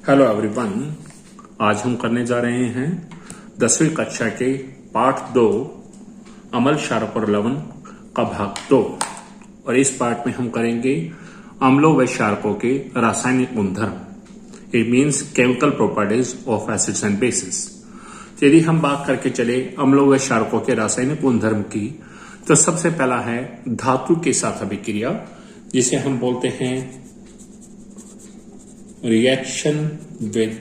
Hello everyone, आज हम करने जा रहे हैं 10वीं कक्षा के पाठ 2 अम्ल क्षारक और लवण का भाग 2। और इस पाठ में हम करेंगे अम्लों व क्षारकों के रासायनिक गुणधर्म। It means chemical properties of acids and bases. यदि हम बात करके चले अम्लों व क्षारकों के रासायनिक गुणधर्म की, तो सबसे पहला है धातु के साथ अभिक्रिया, जिसे हम बोलते हैं रिएक्शन विद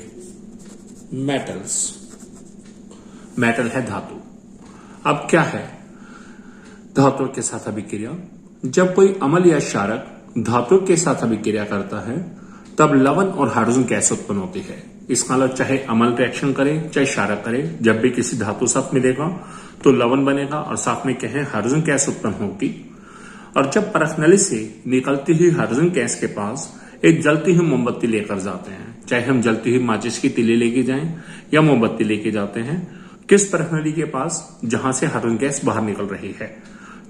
मेटल्स। मेटल है धातु। अब क्या है धातु के साथ अभिक्रिया? जब कोई अम्ल या क्षारक धातु के साथ अभिक्रिया करता है तब लवण और हाइड्रोजन गैस उत्पन्न होती है। इसका मतलब चाहे अम्ल रिएक्शन करे चाहे क्षारक करे, जब भी किसी धातु साथ मिलेगा तो लवण बनेगा और साथ में क्या है, हाइड्रोजन गैस उत्पन्न होगी। और जब परखनली से निकलती हुई हाइड्रोजन गैस के पास एक जलती हुई मोमबत्ती लेकर जाते हैं, चाहे हम जलती हुई माचिस की तीली लेके जाएं या मोमबत्ती लेके जाते हैं, किस परखनली के पास जहां से हाइड्रोजन गैस बाहर निकल रही है,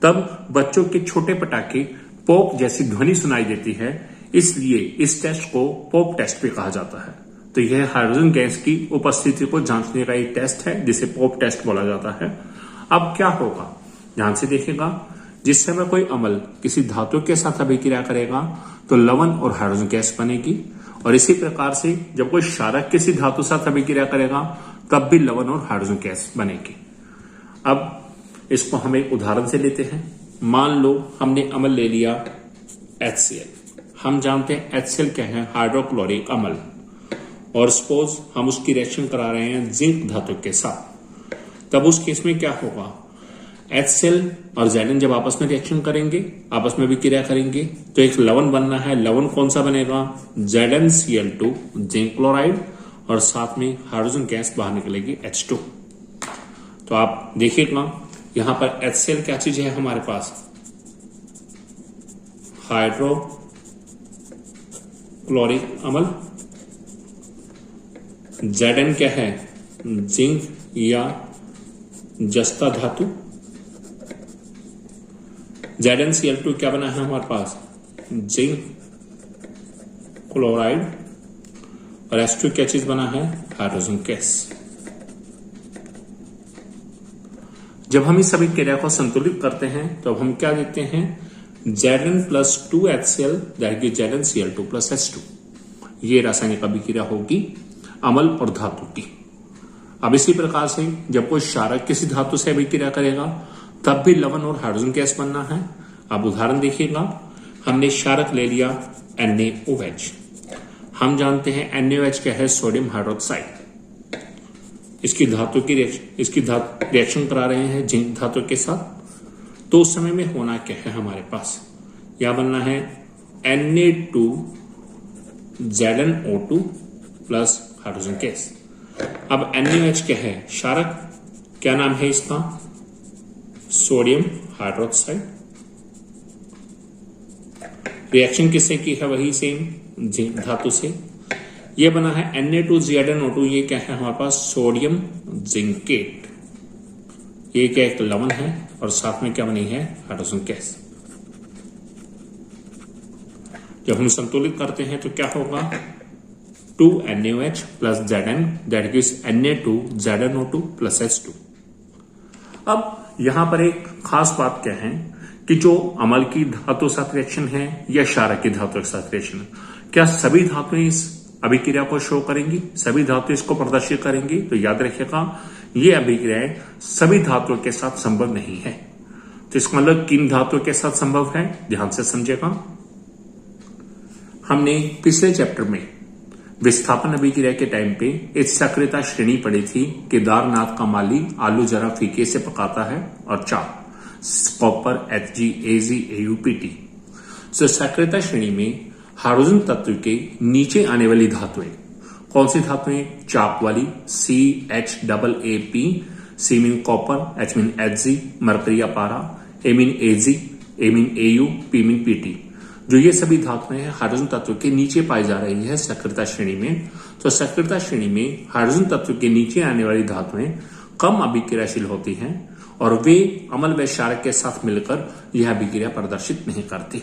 तब बच्चों के छोटे पटाखे पॉप जैसी ध्वनि सुनाई देती है। इसलिए इस टेस्ट को पॉप टेस्ट भी कहा जाता है। तो यह हाइड्रोजन गैस की उपस्थिति को जांचने का एक टेस्ट है जिसे पॉप टेस्ट बोला जाता है। अब क्या होगा, ध्यान से देखिएगा। जिस समय कोई अम्ल किसी धातु के साथ अभिक्रिया करेगा तो लवण और हाइड्रोजन गैस बनेगी, और इसी प्रकार से जब कोई क्षारक किसी धातु साथ अभिक्रिया करेगा तब भी लवण और हाइड्रोजन गैस बनेगी। अब इसको हम एक उदाहरण से लेते हैं। मान लो हमने अम्ल ले लिया HCl। हम जानते हैं HCl क्या है, हाइड्रोक्लोरिक अम्ल। और सपोज हम उसकी रिएक्शन करा रहे हैं जिंक धातु के साथ, तब उस केस में क्या होगा, HCl और Zn जब आपस में रिएक्शन करेंगे, आपस में भी क्रिया करेंगे, तो एक लवण बनना है। लवण कौन सा बनेगा, ZnCl2 जिंक क्लोराइड, और साथ में हाइड्रोजन गैस बाहर निकलेगी H2। तो आप देखिएगा यहां पर HCl क्या चीज है हमारे पास, हाइड्रोक्लोरिक अम्ल। Zn क्या है, जिंक या जस्ता धातु। ZnCl2 क्या बना है हमारे पास, जिंक क्लोराइड, और H2 क्या चीज बना है, हाइड्रोजन गैस। जब हम इस सभी क्रिया को संतुलित करते हैं तो हम क्या देते हैं, Zn plus 2HCl that is ZnCl2 plus H2। ये रासायनिक अभिक्रिया होगी अम्ल और धातु की। अब इसी प्रकार से जब कोई क्षारक किसी धातु से अभिक्रिया करेगा तब भी लवण और हाइड्रोजन गैस बनना है। अब उदाहरण देखिएगा, हमने क्षारक ले लिया NaOH। हम जानते हैं NaOH क्या है, सोडियम हाइड्रोक्साइड। इसकी रिएक्शन करा रहे हैं जिंक धातु के साथ, तो उस समय में होना क्या है हमारे पास, यह बनना है Na2ZnO2 प्लस हाइड्रोजन गैस। अब NaOH क्या है, क्षारक, क्या नाम है इसका, सोडियम हाइड्रोक्साइड। रिएक्शन किससे की है, वही सेम जिंक धातु से। यह बना है Na2ZnO2। ये क्या है हमारे पास, सोडियम जिंकेट। ये क्या एक लवण है, और साथ में क्या बनी है, हाइड्रोजन गैस। जब हम संतुलित करते हैं तो क्या होगा, 2NaOH plus Zn that gives Na2ZnO2 plus H2। अब यहां पर एक खास बात क्या है कि जो अम्ल की धातु साथ रिएक्शन है या क्षारक की धातु के साथ रिएक्शन है, क्या सभी धातुएं इस अभिक्रिया को शो करेंगी, सभी धातु इसको प्रदर्शित करेंगी? तो याद रखिएगा, ये अभिक्रियाएं सभी धातुओं के साथ संभव नहीं है। तो इसका मतलब किन धातुओं के साथ संभव है, ध्यान से समझेगा। हमने पिछले चैप्टर में विस्थापन अभिक्रिया के टाइम पे एक सक्रियता श्रेणी पढ़ी थी। केदारनाथ का माली आलू जरा फीके से पकाता है, और चाप कॉपर HgAgAuPt। सो सक्रियता श्रेणी में हाइड्रोजन तत्व के नीचे आने वाली धातुएं कौन सी धातुएं, चाप वाली CHAAP, C mean copper, H mean Hg, mercury या पारा, A mean Ag, A mean Au, P mean Pt। जो ये सभी धातुएं हैं हाइड्रोजन तत्व के नीचे पाई जा रही है सक्रियता श्रेणी में। तो सक्रियता श्रेणी में हाइड्रोजन तत्व के नीचे आने वाली धातुएं कम अभिक्रियाशील होती हैं, और वे अम्ल व क्षारक के साथ मिलकर यह अभिक्रिया प्रदर्शित नहीं करती।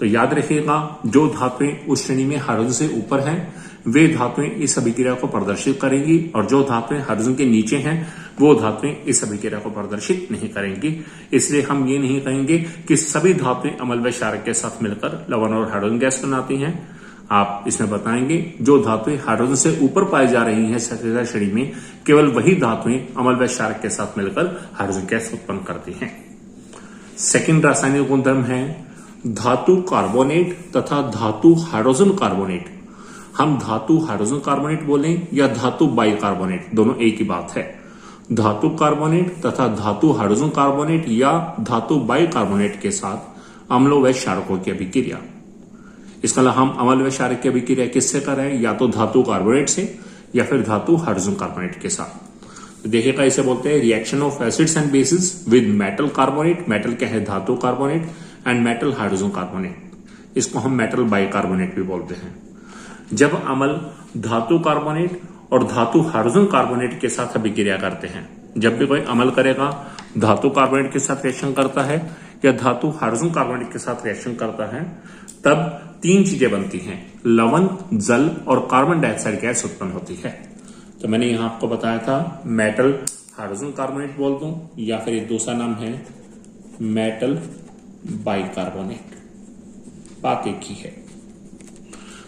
तो याद रखिएगा, जो धातुएं उस श्रेणी में हाइड्रोजन से ऊपर हैं वे धातुएं इस अभिक्रिया को प्रदर्शित करेंगी, और जो धातुएं हाइड्रोजन के नीचे हैं वो धातुएं इस अभिक्रिया को प्रदर्शित नहीं करेंगी। इसलिए हम ये नहीं कहेंगे कि सभी धातुएं अम्ल व क्षारक के साथ मिलकर लवण और हाइड्रोजन गैस बनाती हैं। आप इसमें बताएंगे जो धातुएं हाइड्रोजन से ऊपर पाई जा रही हैं सक्रियता श्रेणी में, केवल वही धातुएं अम्ल व क्षारक के साथ मिलकर हाइड्रोजन गैस उत्पन्न करती हैं। सेकंड रासायनिक गुणधर्म है धातु कार्बोनेट तथा धातु हाइड्रोजन कार्बोनेट। हम धातु हाइड्रोजन कार्बोनेट बोलें या धातु बाइकार्बोनेट, दोनों एक ही बात है। धातु कार्बोनेट तथा धातु हाइड्रोजन कार्बोनेट या धातु बाइकार्बोनेट के साथ अम्लों व क्षारकों की अभिक्रिया। इसका मतलब हम अम्ल व क्षारक की अभिक्रिया किससे कर रहे हैं, या तो धातु कार्बोनेट से या फिर धातु हाइड्रोजन कार्बोनेट के साथ। तो देखिएगा, इसे बोलते हैं reaction of acids and bases with metal carbonate. Metal क्या है, धातु carbonate, and metal hydrogen carbonate. इसको हम मेटल बाइकार्बोनेट भी बोलते हैं। जब अम्ल धातु कार्बोनेट और धातु हाइड्रोजन कार्बोनेट के साथ अभिक्रिया करते हैं, जब भी कोई अम्ल करेगा धातु कार्बोनेट के साथ रिएक्शन करता है या धातु हाइड्रोजन कार्बोनेट के साथ रिएक्शन करता है, तब तीन चीजें बनती हैं, लवण, जल और कार्बन डाइऑक्साइड गैस उत्पन्न होती है। तो मैंने यहां आपको बताया था मेटल हाइड्रोजन कार्बोनेट बोल दूं, या फिर एक दूसरा नाम है मेटल बाइकार्बोनेट, बात एक ही है।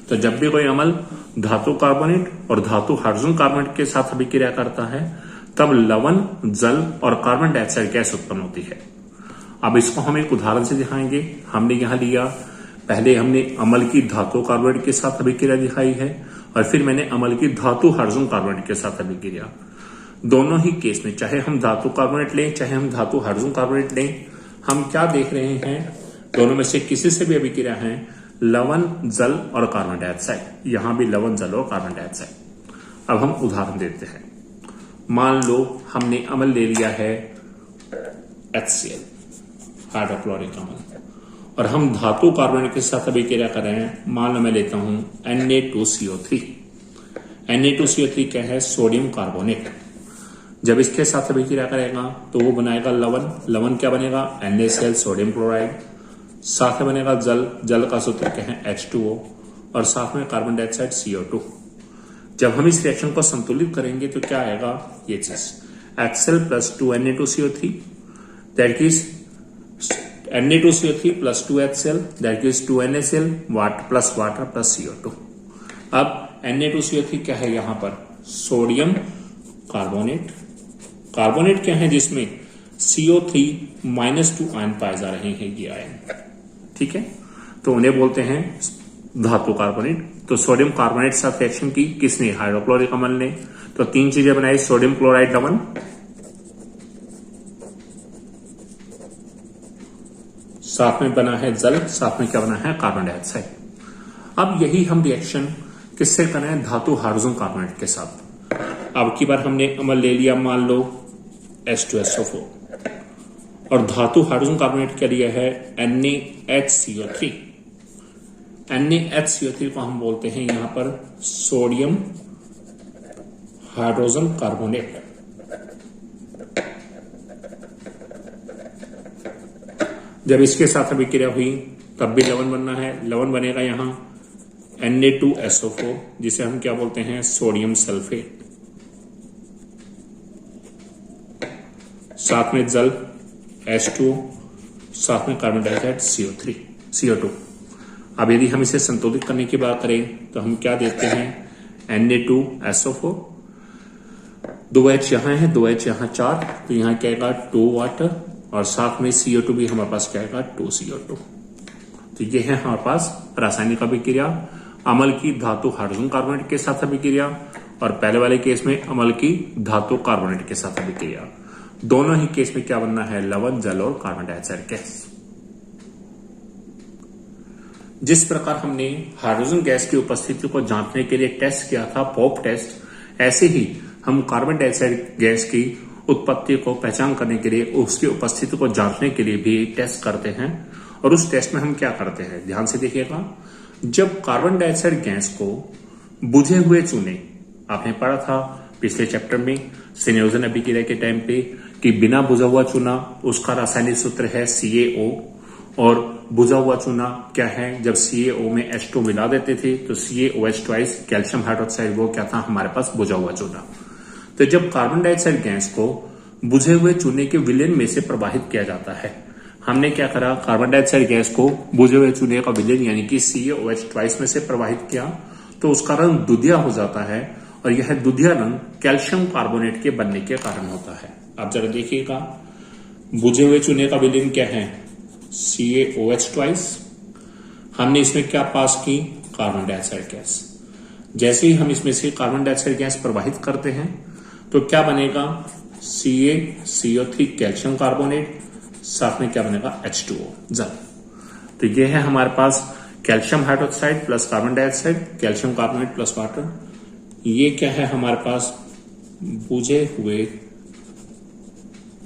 तो जब भी कोई अम्ल धातु कार्बोनेट और धातु हाइड्रोजन कार्बोनेट के साथ अभिक्रिया करता है, तब लवण, जल और कार्बन डाइऑक्साइड गैस उत्पन्न होती है। अब इसको हम एक उदाहरण से दिखाएंगे। हमने यहां लिया, पहले हमने अम्ल की धातु कार्बोनेट के साथ अभिक्रिया दिखाई है, और फिर मैंने अम्ल की धातु हाइड्रोजन कार्बोनेट के साथ अभिक्रिया। दोनों ही केस में, चाहे हम धातु कार्बोनेट लें चाहे हम धातु हाइड्रोजन कार्बोनेट लें, हम क्या देख रहे हैं, दोनों में से किसी से भी अभिक्रिया है, लवण, जल और कार्बन डाइऑक्साइड। यहां भी लवण, जल और कार्बन डाइऑक्साइड। अब हम उदाहरण देते हैं। मान लो हमने अम्ल ले लिया है HCl, हाइड्रोक्लोरिक अम्ल, और हम धातु कार्बोनेट के साथ अभिक्रिया कर रहे हैं। मान लो मैं लेता हूं Na2CO3। Na2CO3 क्या है, सोडियम कार्बोनेट। जब इसके साथ अभिक्रिया करेगा तो वो बनाएगा लवण। लवण क्या बनेगा, NaCl, सोडियम क्लोराइड। साथ में बनेगा जल। जल का सूत्र क्या है, H2O, और साथ में कार्बन डाइऑक्साइड CO2। जब हम इस रिएक्शन को संतुलित करेंगे तो क्या आएगा, ये चीज HCl plus 2Na2CO3 that is Na2CO3 plus 2HCl that is 2NaCl plus water plus CO2। अब Na2CO3 क्या है, यहां पर सोडियम कार्बोनेट। कार्बोनेट क्या है, जिसमें CO3-2 आयन पाए जा रहे हैं, ये आयन, ठीक है। तो उन्हें बोलते हैं धातु कार्बोनेट। तो सोडियम कार्बोनेट साथ रिएक्शन की किसने, हाइड्रोक्लोरिक अम्ल ने। तो तीन चीजें बनाई, सोडियम क्लोराइड लवण, साथ में बना है जल, साथ में क्या बना है, कार्बन डाइऑक्साइड। अब यही हम रिएक्शन किससे कर रहे हैं, धातु हाइड्रोजन कार्बोनेट के साथ। अब की बार हमने अम्ल ले लिया, मान लो H2SO4, और धातु हाइड्रोजन कार्बोनेट क्या लिया है, NaHCO3। NaHCO3 को हम बोलते हैं यहां पर सोडियम हाइड्रोजन कार्बोनेट। जब इसके साथ अभिक्रिया हुई तब भी लवण बनना है। लवण बनेगा यहां Na2SO4, जिसे हम क्या बोलते हैं, सोडियम सल्फेट। साथ में जल H2O, साथ में कार्बन डाइऑक्साइड CO2। अब यदि हम इसे संतुलित करने की बात करें तो हम क्या देते हैं, Na2SO4, 2H यहां है, 2H यहां 4, तो यहां क्या आएगा 2 वाटर, और साथ में CO2 भी हमारे पास क्या आएगा 2 CO2। तो ये है हमारे पास रासायनिक अभिक्रिया, अम्ल की धातु हाइड्रोजन कार्बोनेट के साथ अभिक्रिया, और पहले वाले केस में अम्ल की धातु कार्बोनेट के साथ अभिक्रिया। दोनों ही केस में क्या बनना है, लवण, जल और कार्बन डाइऑक्साइड गैस। जिस प्रकार हमने हाइड्रोजन गैस की उपस्थिति को जांचने के लिए टेस्ट किया था, पॉप टेस्ट, ऐसे ही हम कार्बन डाइऑक्साइड गैस की उत्पत्ति को पहचान करने के लिए, उसकी उपस्थिति को जांचने के लिए भी टेस्ट करते हैं। और उस टेस्ट में हम क्या करते हैं, ध्यान से देखिएगा। जब कार्बन डाइऑक्साइड गैस को बुझे हुए चूने, आपने पढ़ा था पिछले चैप्टर में संयोजन अभिक्रिया के टाइम पे कि बिना बुझा हुआ चूना उसका रासायनिक सूत्र है CaO, और बुझा हुआ चूना क्या है, जब CaO में H2 मिला देते थे तो CaOH ट्वाइस कैल्शियम हाइड्रोक्साइड वो क्या था हमारे पास बुझा हुआ चूना। तो जब कार्बन डाइऑक्साइड गैस को बुझे हुए चूने के विलयन में से प्रवाहित किया जाता है, हमने क्या करा, कार्बन डाइऑक्साइड गैस को बुझे हुए चूने का विलयन यानी कि CaOH ट्वाइस में से प्रवाहित किया तो उसका रंग दुधिया हो जाता है और यह दुधिया रंग कैल्शियम कार्बोनेट के बनने के कारण होता है। आप जरा देखिएगा, बुझे हुए चूने का विलयन क्या है, CaOH ट्वाइस। हमने इसमें क्या पास की, कार्बन डाइऑक्साइड गैस। जैसे ही हम इसमें से कार्बन डाइऑक्साइड गैस प्रवाहित करते हैं तो क्या बनेगा, CaCO3 कैल्शियम कार्बोनेट, साथ में क्या बनेगा, H2O जल। तो यह है हमारे पास calcium hydroxide plus carbon dioxide, calcium carbonate plus water. ये क्या है हमारे पास, बुझे हुए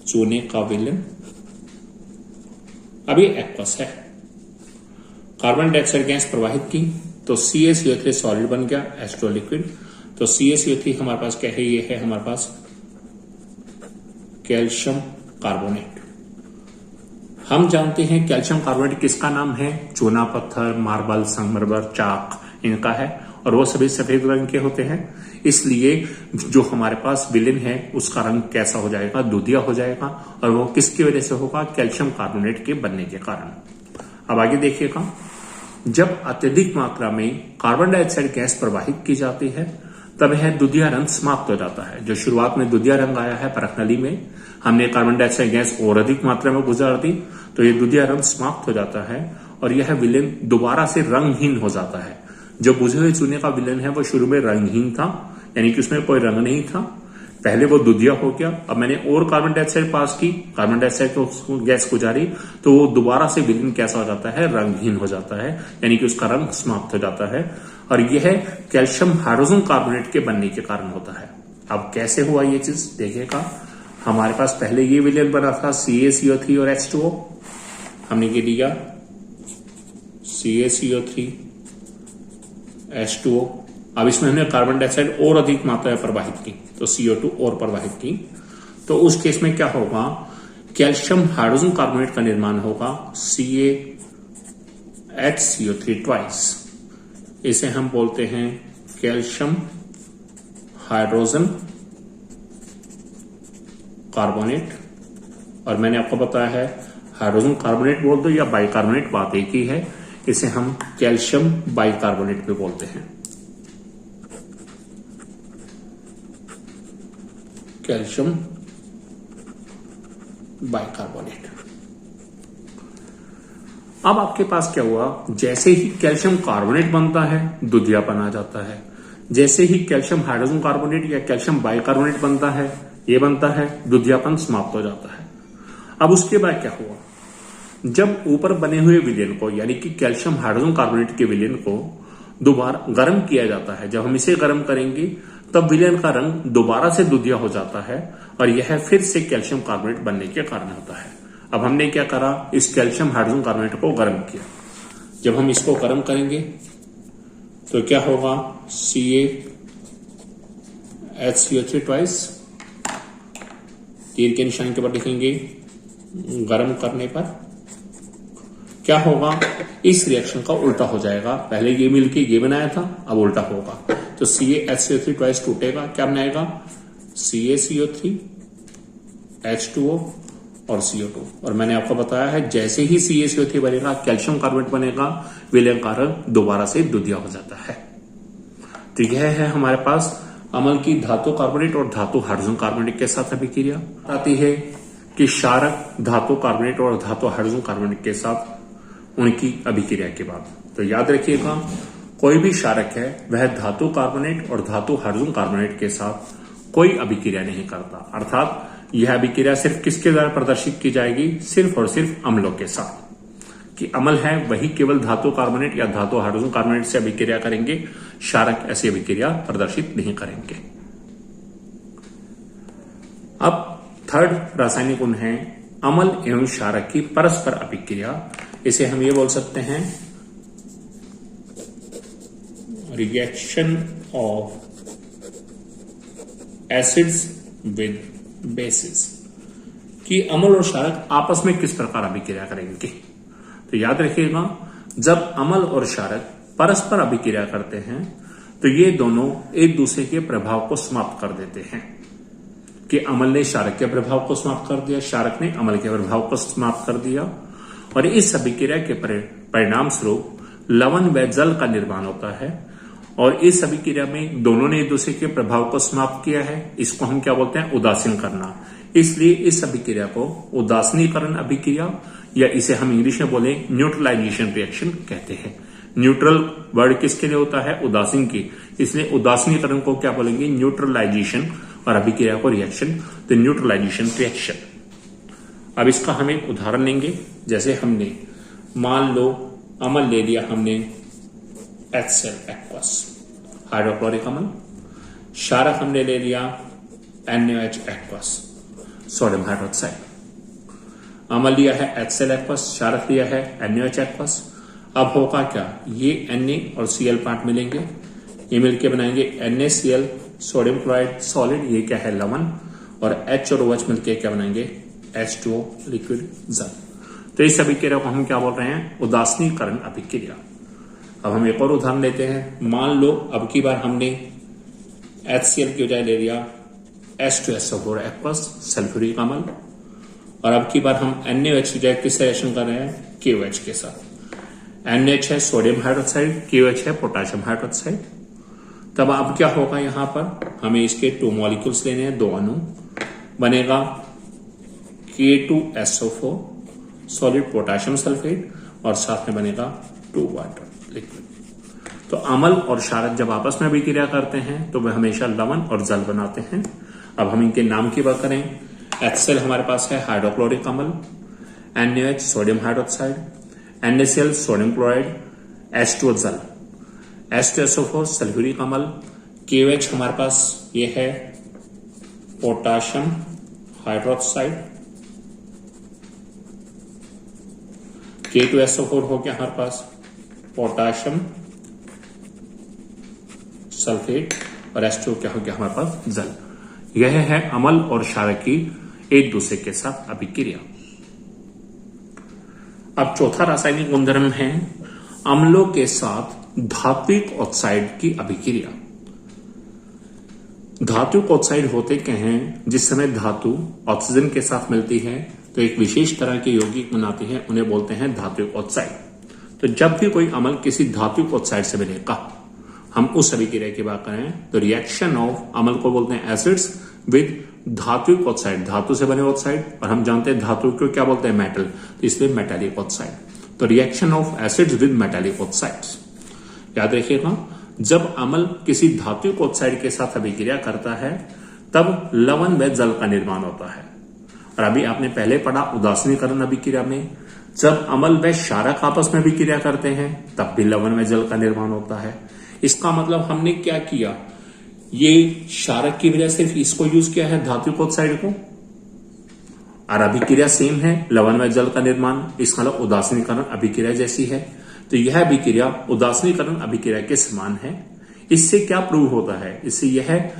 चूने का विलयन। अभी एक्वस है, कार्बन डाइऑक्साइड गैस प्रवाहित की तो CaCO3 सॉलिड बन गया, H2O लिक्विड। तो CaCO3 हमारे पास क्या है, ये है हमारे पास कैल्शियम कार्बोनेट। हम जानते हैं कैल्शियम कार्बोनेट किसका नाम है, चूना पत्थर, मार्बल, संगमरमर, चाक, इनका है और वो सभी सफेद रंग के होते हैं। इसलिए जो हमारे पास विलयन है उसका रंग कैसा हो जाएगा, दुधिया हो जाएगा और वो किसकी वजह से होगा, कैल्शियम कार्बोनेट के बनने के कारण। अब आगे देखिएगा, जब अत्यधिक मात्रा में कार्बन डाइऑक्साइड गैस प्रवाहित की जाती है तब यह दुधिया रंग समाप्त हो जाता है। जो शुरुआत में दुधिया रंग आया है परखनली में, हमने कार्बन डाइऑक्साइड गैस और अधिक मात्रा में गुजार दी तो ये दुधिया रंग समाप्त हो जाता है और यह विलयन दोबारा से रंगहीन हो जाता है। जो बुझे हुए चूने का विलयन है वो शुरू में रंगहीन था, यानी कि उसमें कोई रंग नहीं था, पहले वो दुधिया हो गया। अब मैंने और कार्बन डाइऑक्साइड पास की, कार्बन डाइऑक्साइड को गैस गुजारी तो वो दोबारा से विलयन कैसा हो जाता है, रंगहीन हो जाता है, यानी कि उसका रंग समाप्त हो जाता है और यह कैल्शियम हाइड्रोजन कार्बोनेट के बनने के कारण होता है। अब कैसे हुआ ये चीज देखिएगा, हमारे पास पहले ये विलयन बना था CaCO3 और H2O, हमने ये लिया CaCO3 H2O। अब इसमें हमने कार्बन डाइऑक्साइड और अधिक मात्रा में प्रवाहित की तो CO2 और प्रवाहित की, तो उस केस में क्या होगा, कैल्शियम हाइड्रोजन कार्बोनेट का निर्माण होगा CaHCO3 ट्वाइस। इसे हम बोलते हैं कैल्शियम हाइड्रोजन कार्बोनेट। और मैंने आपको बताया है हाइड्रोजन कार्बोनेट बोल दो या बाइकार्बोनेट, बात एक ही है। इसे हम कैल्शियम बाइकार्बोनेट भी बोलते हैं, कैल्शियम बाइकार्बोनेट। अब आपके पास क्या हुआ, जैसे ही कैल्शियम कार्बोनेट बनता है दुधियापन आ जाता है, जैसे ही कैल्शियम हाइड्रोजन कार्बोनेट या कैल्शियम बाइकार्बोनेट बनता है, ये बनता है, दुधियापन समाप्त हो जाता है। अब उसके बाद क्या हुआ, जब ऊपर बने हुए विलयन को यानी कि कैल्शियम हाइड्रोजन कार्बोनेट के विलयन को दोबारा गर्म किया जाता है, जब हम इसे गर्म करेंगे तब विलयन का रंग दोबारा से दुधिया हो जाता है और यह फिर से कैल्शियम कार्बोनेट बनने के कारण होता है। अब हमने क्या करा, इस कैल्शियम हाइड्रोजन कार्बोनेट को गर्म किया। जब हम इसको गर्म करेंगे तो क्या होगा, CaHCO3 ट्वाइस, तीर के निशान के ऊपर लिखेंगे, गर्म करने पर क्या होगा, इस रिएक्शन का उल्टा हो जाएगा। पहले ये मिलके ये बनाया था, अब उल्टा होगा तो CaHCO3 ट्वाइस टूटेगा, क्या बनाएगा, CaCO3 H2O और CO2। और मैंने आपको बताया है जैसे ही CaCO3 बनेगा कैल्शियम कार्बोनेट बनेगा, विलयन का रंग दोबारा से दुधिया हो जाता है। तो यह है हमारे पास अम्ल की धातु कार्बोनेट और धातु हाइड्रोजन कार्बोनेट के साथ अभिक्रिया। आती है कि क्षारक धातु कार्बोनेट और धातु हाइड्रोजन कार्बोनेट के साथ उनकी अभिक्रिया के बाद। तो याद रखिएगा, कोई भी क्षारक है वह धातु कार्बोनेट और धातु हाइड्रोजन कार्बोनेट के साथ कोई अभिक्रिया नहीं करता, अर्थात यह अभिक्रिया सिर्फ किसके द्वारा प्रदर्शित की जाएगी, सिर्फ और सिर्फ अम्लों के साथ। कि अम्ल है वही केवल धातु कार्बोनेट या धातु हाइड्रोजन कार्बोनेट से अभिक्रिया करेंगे, क्षारक ऐसी अभिक्रिया प्रदर्शित नहीं करेंगे। अब थर्ड रासायनिक गुण है अम्ल एवं क्षारक की परस्पर अभिक्रिया। इसे हम ये बोल सकते हैं reaction of acids with basis, कि अम्ल और क्षारक आपस में किस प्रकार अभिक्रिया करेंगे। तो तो याद रखिएगा, जब अम्ल और क्षारक परस्पर अभिक्रिया करते हैं तो ये दोनों एक दूसरे के प्रभाव को समाप्त कर देते हैं। कि अम्ल ने क्षारक के प्रभाव को समाप्त कर दिया, क्षारक ने अम्ल के प्रभाव को समाप्त कर दिया, और इस अभिक्रिया के परिणाम स्वरूप लवण व जल का निर्माण होता है। और इस अभिक्रिया में दोनों ने एक दूसरे के प्रभाव को समाप्त किया है। इसको हम क्या बोलते हैं? उदासीन करना। इसलिए इस अभिक्रिया को उदासीनीकरण अभिक्रिया, या इसे हम इंग्लिश में बोले न्यूट्रलाइजेशन रिएक्शन कहते हैं। न्यूट्रल वर्ड किसके लिए होता है? उदासीन की। इसलिए उदासीनीकरण को क्या बोलेंगे? न्यूट्रलाइजेशन, और अभिक्रिया को रिएक्शन, तो न्यूट्रलाइजेशन रिएक्शन। अब इसका हम एक उदाहरण लेंगे। जैसे हमने मान लो अम्ल ले लिया हमने HCl एक्वस, हाइड्रोक्लोरिक अम्ल। क्षारक हमने ले लिया NaOH एक्वस, सोडियम हाइड्रोक्साइड। अम्ल लिया है HCl एक्वस, क्षारक लिया है NaOH एक्वस। अब होगा क्या? ये Na और Cl पार्ट मिलेंगे, ये मिलके बनाएंगे NaCl, सोडियम क्लोराइड सॉलिड, ये क्या है? लवण। और H और OH मिलके क्या बनाएंगे? H2O लिक्विड जल। तो इस अभिक्रिया को हम क्या बोल रहे हैं? उदासीनीकरण अभिक्रिया। अब हम एक और उदाहरण लेते हैं। मान लो अब की बार हमने HCl की बजाय ले लिया H2SO4 एक्वस, सल्फ्यूरिक अम्ल। और अब की बार हम NaOH की बजाय किससे रिएक्शन कर रहे हैं? KOH के साथ। NaH है सोडियम हाइड्रोक्साइड, KOH है पोटेशियम हाइड्रोक्साइड। तब अब क्या होगा? यहां पर हमें इसके 2 मॉलिक्यूल्स लेने हैं, 2 अणु। बनेगा K2SO4 सॉलिड पोटेशियम सल्फेट, और साथ में बनेगा 2 वाटर लिक्विड। तो अम्ल और क्षारक जब आपस में अभिक्रिया करते हैं तो वे हमेशा लवण और जल बनाते हैं। अब हम इनके नाम की बात करें। HCl हमारे पास है हाइड्रोक्लोरिक अम्ल, NaOH sodium hydroxide, NaCl sodium chloride, H2O जल, H2SO4 सल्फ्यूरिक अम्ल, KOH हमारे पास ये है पोटेशियम हाइड्रोक्साइड, K2SO4 हो गया हमारे पास पोटेशियम सल्फेट, और H2O क्या हो गया हमारे पास? जल। यह है अम्ल और क्षारक की एक दूसरे के साथ अभिक्रिया। अब चौथा रासायनिक गुणधर्म है अम्लों के साथ धात्विक ऑक्साइड की अभिक्रिया। धात्विक ऑक्साइड होते क्या हैं? जिस समय धातु ऑक्सीजन के साथ मिलती है तो एक विशेष तरह के यौगिक बनाती है, उन्हें बोलते हैं धात्विक ऑक्साइड। तो जब भी कोई अम्ल किसी धात्विक ऑक्साइड से मिलेगा, हम उस अभिक्रिया की बात करें तो रिएक्शन ऑफ अम्ल को बोलते हैं एसिड्स विद धात्विक ऑक्साइड, धातु से बने ऑक्साइड। और हम जानते हैं धातु को क्या बोलते हैं? मेटल, तो इसलिए मेटालिक ऑक्साइड। तो reaction of acids with metallic oxides. याद रखिएगा, जब अम्ल किसी धात्विक ऑक्साइड के साथ अभिक्रिया करता है तब लवण व जल का निर्माण होता है। और अभी आपने पहले पढ़ा उदासीनीकरण अभिक्रिया में, जब अम्ल व क्षारक आपस में अभिक्रिया करते हैं तब भी लवण व जल का निर्माण होता है। इसका मतलब हमने क्या किया? ये क्षारक की वजह से इसको यूज किया है धात्विक ऑक्साइड को, और अभिक्रिया सेम है, लवण व जल का निर्माण। इसका मतलब उदासीनीकरण अभिक्रिया जैसी है। तो यह अभिक्रिया उदासीनीकरण अभिक्रिया के समान है। इससे क्या प्रूव होता है? इससे यह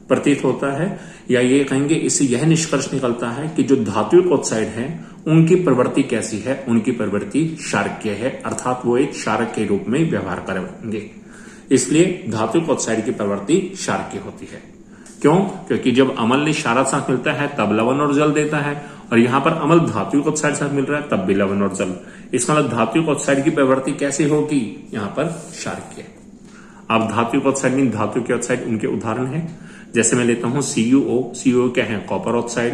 प्रतीत होता है, या ये कहेंगे इससे यह निष्कर्ष निकलता है कि जो धात्विक ऑक्साइड है उनकी प्रवृत्ति कैसी है? उनकी प्रवृत्ति क्षारकीय है, अर्थात वो एक क्षारक के रूप में व्यवहार करेंगे। इसलिए धात्विक ऑक्साइड की प्रवृत्ति क्षारकीय होती है। क्यों? क्योंकि जब अम्ल ने क्षारक साथ मिलता है तब लवण और जल देता है, और यहां पर अम्ल धात्विक ऑक्साइड साथ मिल रहा है तब भी लवण और जल। इसका मतलब धात्विक ऑक्साइड की प्रवृत्ति कैसे होगी? यहां पर क्षारकीय। अब धात्विक ऑक्साइड मीन धातु के ऑक्साइड, उनके उदाहरण है। जैसे मैं लेता हूं CuO, CuO क्या है? Copper oxide.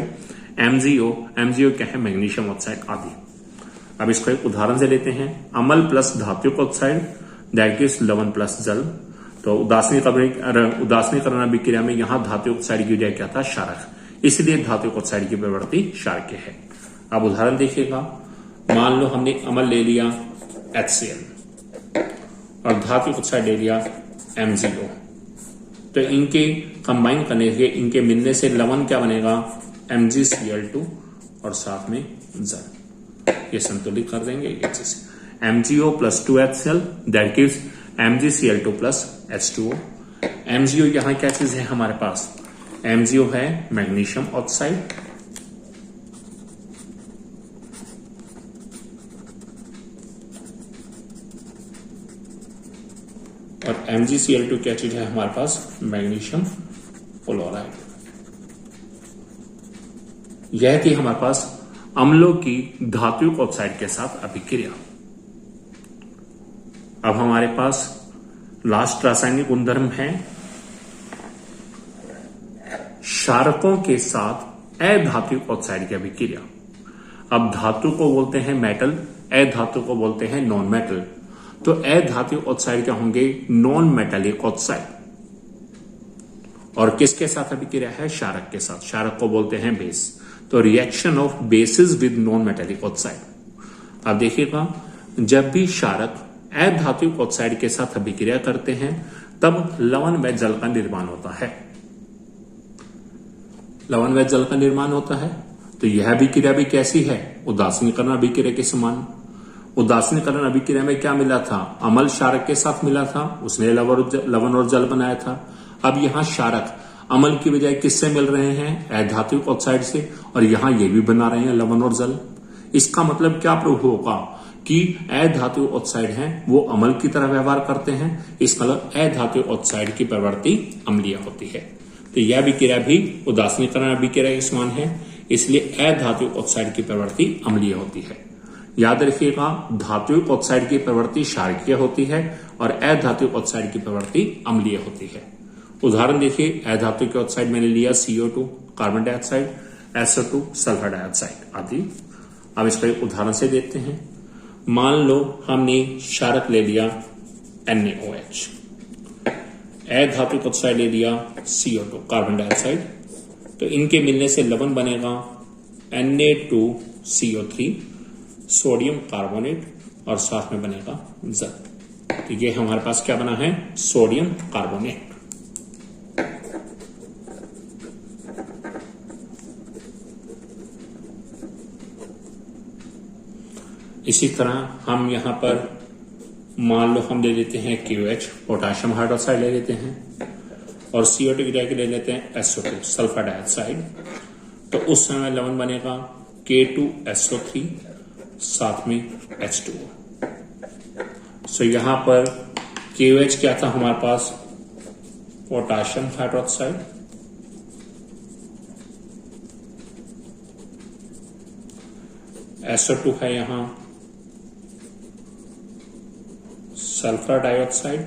MgO क्या है? मैग्नीशियम ऑक्साइड आदि। अब इसको एक उदाहरण से लेते हैं। अम्ल प्लस धात्विक ऑक्साइड दैट इज लवण प्लस जल। तो उदासीनीकरण अभिक्रिया में यहां धात्विक ऑक्साइड की बजाय क्या था? क्षारक, इसलिए धात्विक ऑक्साइड की प्रवृत्ति क्षारकीय है। अब उदाहरण देखिएगा। मान लो हमने अम्ल ले लिया HCl और धात्विक ऑक्साइड ले लिया MgO, तो इनके कंबाइन करने से, इनके मिलने से लवण क्या बनेगा? MgCl2 और साथ में जल। ये संतुलित कर देंगे ये चीज। MgO plus 2HCl that gives MgCl2 plus H2O। MgO यहां क्या चीज है हमारे पास? MgO है मैग्नीशियम ऑक्साइड, और MgCl2 क्या चीज है हमारे पास, मैग्नीशियम क्लोराइड। यह थी हमारे पास अम्लों की धात्विक ऑक्साइड के साथ अभिक्रिया। अब हमारे पास लास्ट रासायनिक गुणधर्म है क्षारकों के साथ अधात्विक ऑक्साइड की अभिक्रिया। अब धातु को बोलते हैं मेटल, अधातु को बोलते हैं नॉन मेटल। तो अधात्विक ऑक्साइड क्या होंगे, नॉन मेटेलिक ऑक्साइड। और किसके साथ अभिक्रिया है, क्षारक के साथ। क्षारक को बोलते हैं बेस। तो reaction of basis with non metallic oxide. अब देखिएगा, जब भी क्षारक अधात्विक ऑक्साइड के साथ अभिक्रिया करते हैं तब लवण व जल का निर्माण होता है। लवण व जल का निर्माण होता है। तो यह अभिक्रिया भी कैसी है, उदासीनीकरण अभिक्रिया के समान। उदासीनीकरण अभिक्रिया में क्या मिला था, अम्ल क्षारक के साथ मिला था, उसने लवण और जल बनाया था। अब यहां क्षारक अम्ल की बजाय किससे मिल रहे हैं, अधात्विक ऑक्साइड से, और यहां ये भी बना रहे हैं लवण और जल। इसका मतलब क्या प्रूव होगा कि अधात्विक ऑक्साइड हैं वो अम्ल की तरह व्यवहार करते हैं। इसका मतलब अधात्विक ऑक्साइड की प्रवृत्ति अम्लीय होती है। तो यह अभिक्रिया भी उदासीनीकरण अभिक्रिया के समान है, इसलिए अधात्विक ऑक्साइड की प्रवृत्ति अम्लीय होती है। याद रखिएगा, धात्विक ऑक्साइड की प्रवृत्ति क्षारकीय होती है और अधात्विक ऑक्साइड की प्रवृत्ति अम्लीय होती है। उदाहरण देखिए, अधात्विक ऑक्साइड मैंने लिया CO2 carbon dioxide, SO2 sulphur dioxide आदि। अब इसका एक उदाहरण से देखते हैं। मान लो हमने क्षारक ले लिया NaOH, अधात्विक ऑक्साइड ले लिया CO2 कार्बन डाइऑक्साइड। तो इनके मिलने से लवण बनेगा Na2CO3 सोडियम कार्बोनेट, और साथ में बनेगा जल। तो ये हमारे पास क्या बना है, सोडियम कार्बोनेट। इसी तरह हम यहां पर मान लो हम ले लेते हैं KOH पोटाशियम हाइड्रोक्साइड ले लेते हैं, और CO2 की जगह ले लेते हैं SO2 सल्फर डाइऑक्साइड। तो उस समय लवण बनेगा K2SO3 साथ में H2O। सो यहां पर KOH क्या था हमारे पास, पोटाशियम हाइड्रोक्साइड, SO2 है यहां सल्फर डाइऑक्साइड,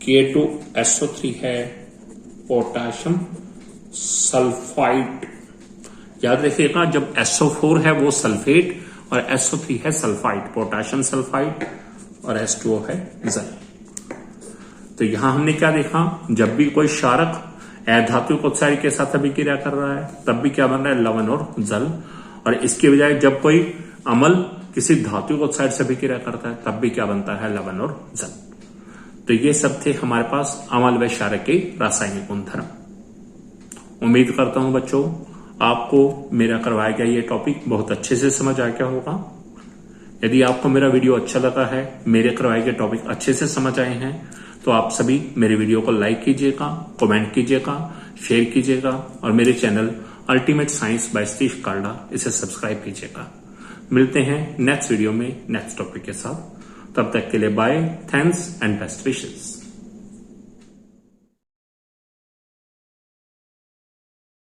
K2SO3 है पोटाशियम सल्फाइड। याद रखिएगा, जब SO4 है वो सल्फेट और SO3 है सल्फाइड, पोटाशियम सल्फाइड, और H2O है जल। तो यहां हमने क्या देखा, जब भी कोई क्षारक अधात्विक ऑक्साइड के साथ अभिक्रिया कर रहा है तब भी क्या बन रहा है, लवण और जल। और इसके बजाय जब कोई अम्ल किसी धात्विक ऑक्साइड से अभिक्रिया करता है तब भी क्या बनता है, लवण और जल। तो ये सब थे हमारे पास अम्ल व क्षारक के रासायनिक गुणधर्म। उम्मीद करता हूं बच्चों आपको मेरा करवाया गया ये टॉपिक बहुत अच्छे से समझ आ गया होगा। यदि आपको मेरा वीडियो अच्छा लगा है, मेरे करवाए गए टॉपिक अच्छे से समझ आए हैं, तो आप सभी मेरे वीडियो को लाइक कीजिएगा, कमेंट कीजिएगा, शेयर कीजिएगा, और मेरे channel ultimate science by Satish Kalda इसे सब्सक्राइब कीजिएगा। मिलते हैं नेक्स्ट वीडियो में नेक्स्ट टॉपिक के साथ। तब तक के लिए bye, thanks and best wishes.